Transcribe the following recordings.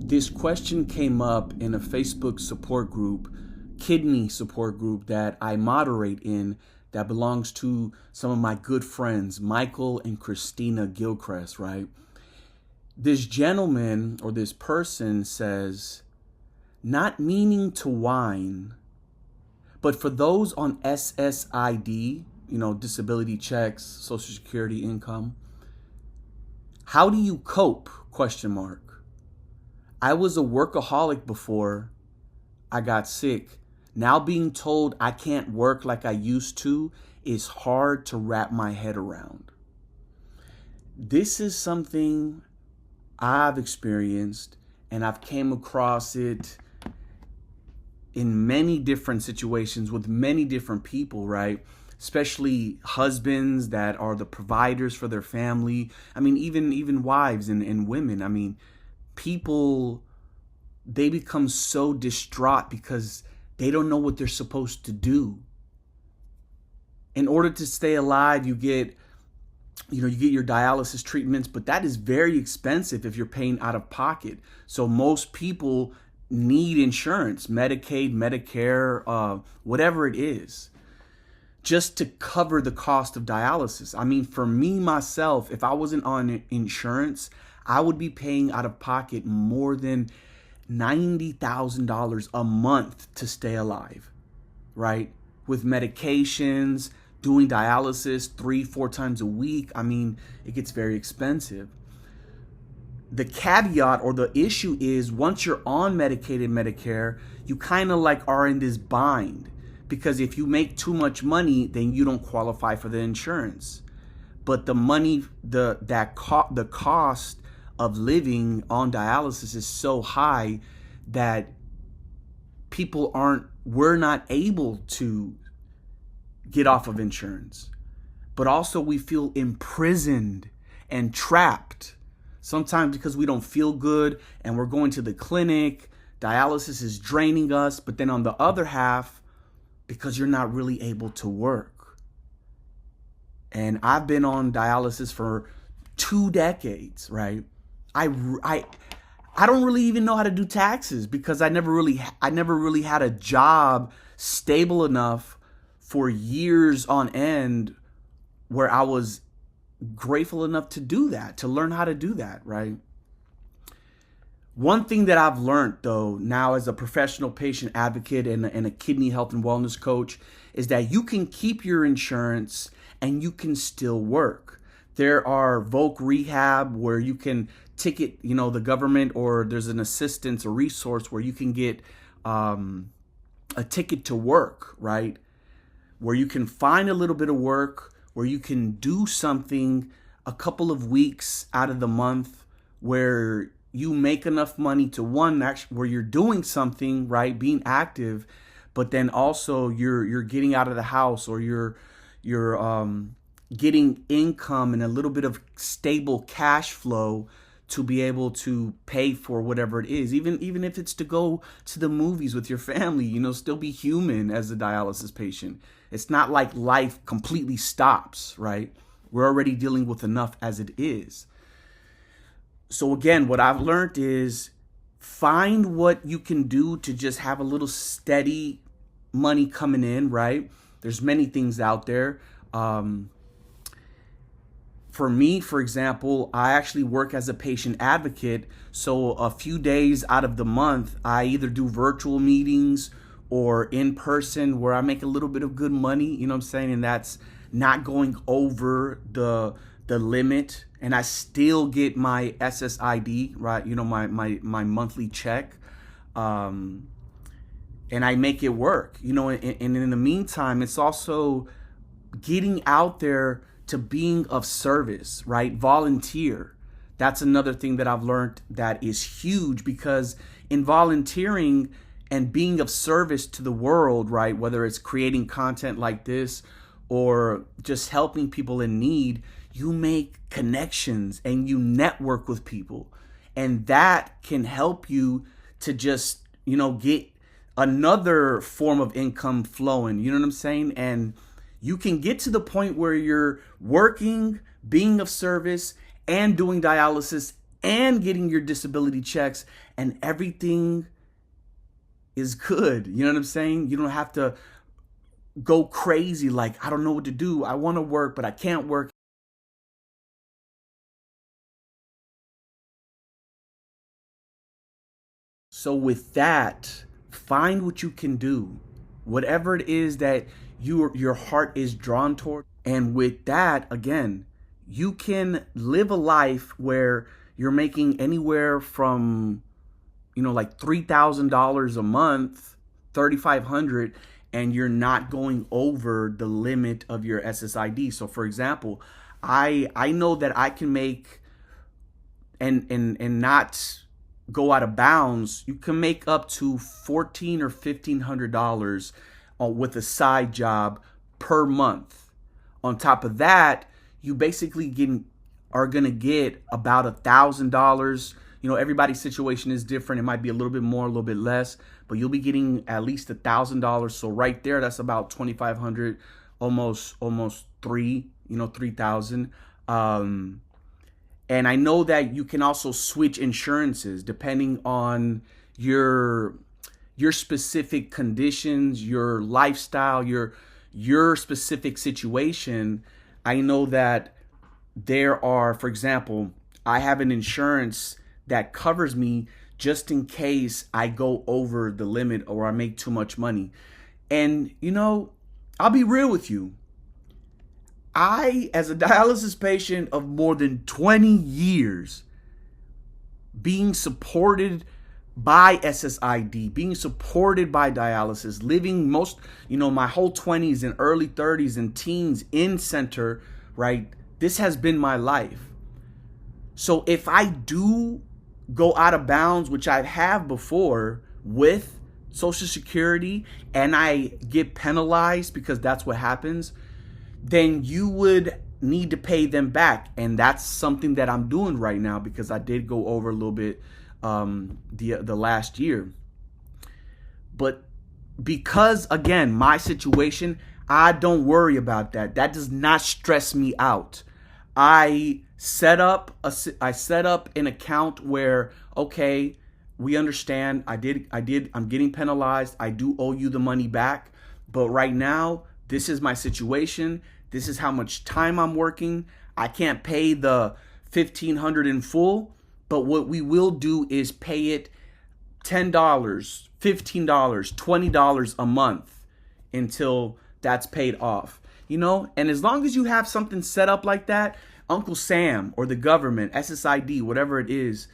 this question came up in a Facebook support group, kidney support group that I moderate in, that belongs to some of my good friends, Michael and Christina Gilchrist, right? This gentleman or this person says, not meaning to whine, but for those on SSID, disability checks, Social Security income, how do you cope? ? I was a workaholic before I got sick. Now being told I can't work like I used to is hard to wrap my head around. This is something I've experienced, and I've came across it in many different situations with many different people, right? Especially husbands that are the providers for their family. I mean, even wives and women. People, they become so distraught because they don't know what they're supposed to do. In order to stay alive, you get your dialysis treatments, but that is very expensive if you're paying out of pocket. So most people need insurance, Medicaid, Medicare, whatever it is, just to cover the cost of dialysis. For me, myself, if I wasn't on insurance, I would be paying out of pocket more than $90,000 a month to stay alive, right? With medications, doing dialysis 3-4 times a week. It gets very expensive. The caveat or the issue is once you're on Medicaid and Medicare, you kind of are in this bind, because if you make too much money, then you don't qualify for the insurance. But the money, the cost of living on dialysis is so high that we're not able to get off of insurance. But also we feel imprisoned and trapped. Sometimes because we don't feel good and we're going to the clinic, dialysis is draining us. But then on the other half, because you're not really able to work. And I've been on dialysis for 2 decades, right? I don't really even know how to do taxes because I never really had a job stable enough for years on end where I was grateful enough to do that, to learn how to do that, right? One thing that I've learned, though, now as a professional patient advocate and a kidney health and wellness coach, is that you can keep your insurance and you can still work. There are Voc Rehab where you can ticket, the government, or there's an assistance, a resource where you can get a ticket to work, right? Where you can find a little bit of work, where you can do something a couple of weeks out of the month where you make enough money to where you're doing something, right, being active, but then also you're getting out of the house, or you're getting income and a little bit of stable cash flow to be able to pay for whatever it is, even if it's to go to the movies with your family, still be human as a dialysis patient. It's not like life completely stops, right? We're already dealing with enough as it is. So again, what I've learned is find what you can do to just have a little steady money coming in, right? There's many things out there. For me, for example, I actually work as a patient advocate. So a few days out of the month, I either do virtual meetings or in person where I make a little bit of good money, and that's not going over the limit, and I still get my SSID, right? My monthly check, and I make it work, and in the meantime, it's also getting out there to being of service, right? Volunteer. That's another thing that I've learned that is huge, because in volunteering and being of service to the world, right? Whether it's creating content like this or just helping people in need, you make connections and you network with people. And that can help you to just, get another form of income flowing. You know what I'm saying? And you can get to the point where you're working, being of service, and doing dialysis and getting your disability checks, and everything is good. You know what I'm saying? You don't have to go crazy like, I don't know what to do. I want to work, but I can't work. So with that, find what you can do, whatever it is that your heart is drawn toward. And with that, again, you can live a life where you're making anywhere from, like $3,000 a month, $3,500, and you're not going over the limit of your SSID. So for example, I know that I can make and not go out of bounds. You can make up to $1,400 or $1,500 with a side job per month. On top of that, you basically are gonna get about $1,000. Everybody's situation is different. It might be a little bit more, a little bit less, but you'll be getting at least $1,000. So right there, that's about 2,500, almost 3,000. And I know that you can also switch insurances depending on your specific conditions, your lifestyle, your specific situation. I know that there are, for example, I have an insurance that covers me just in case I go over the limit or I make too much money. And, I'll be real with you. I, as a dialysis patient of more than 20 years, being supported by SSID, being supported by dialysis, living my whole 20s and early 30s and teens in center, right? This has been my life. So if I do go out of bounds, which I have before with Social Security, and I get penalized because that's what happens, then you would need to pay them back. And that's something that I'm doing right now because I did go over a little bit the last year. But because, again, my situation, I don't worry about that. That does not stress me out. I set up an account where, okay, we understand I'm getting penalized. I do owe you the money back. But right now, this is my situation. This is how much time I'm working. I can't pay the $1,500 in full, but what we will do is pay it $10, $15, $20 a month until that's paid off. And as long as you have something set up like that, Uncle Sam or the government, SSID, whatever it is,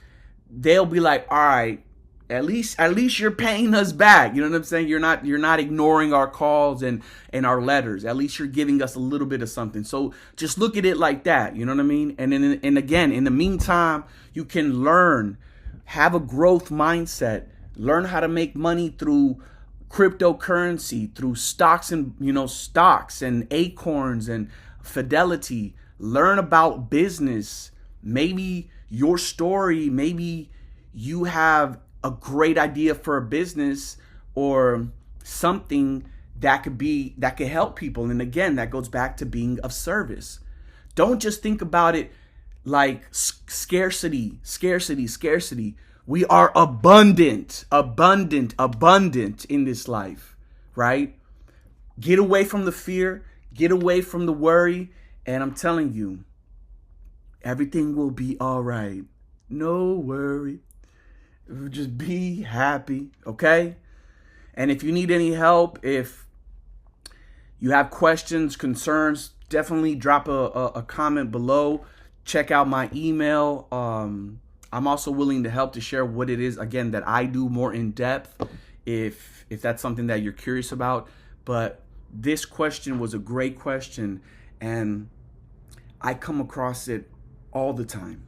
they'll be like, all right, at least you're paying us back. You know what I'm saying? You're not ignoring our calls and our letters. At least you're giving us a little bit of something. So just look at it like that. You know what I mean? And again, in the meantime, you can learn, have a growth mindset, learn how to make money through cryptocurrency, through stocks and Acorns and Fidelity. Learn about business. Maybe your story, maybe you have a great idea for a business or something that could help people. And again, that goes back to being of service. Don't just think about it like scarcity. We are abundant in this life, right? Get away from the fear, get away from the worry, and I'm telling you, everything will be all right. No worry. Just be happy, okay? And if you need any help, if you have questions, concerns, definitely drop a comment below. Check out my email. I'm also willing to help to share what it is, again, that I do more in depth if that's something that you're curious about. But this question was a great question, and I come across it all the time.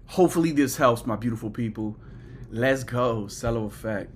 Hopefully this helps, my beautiful people. Let's go. Cello effect.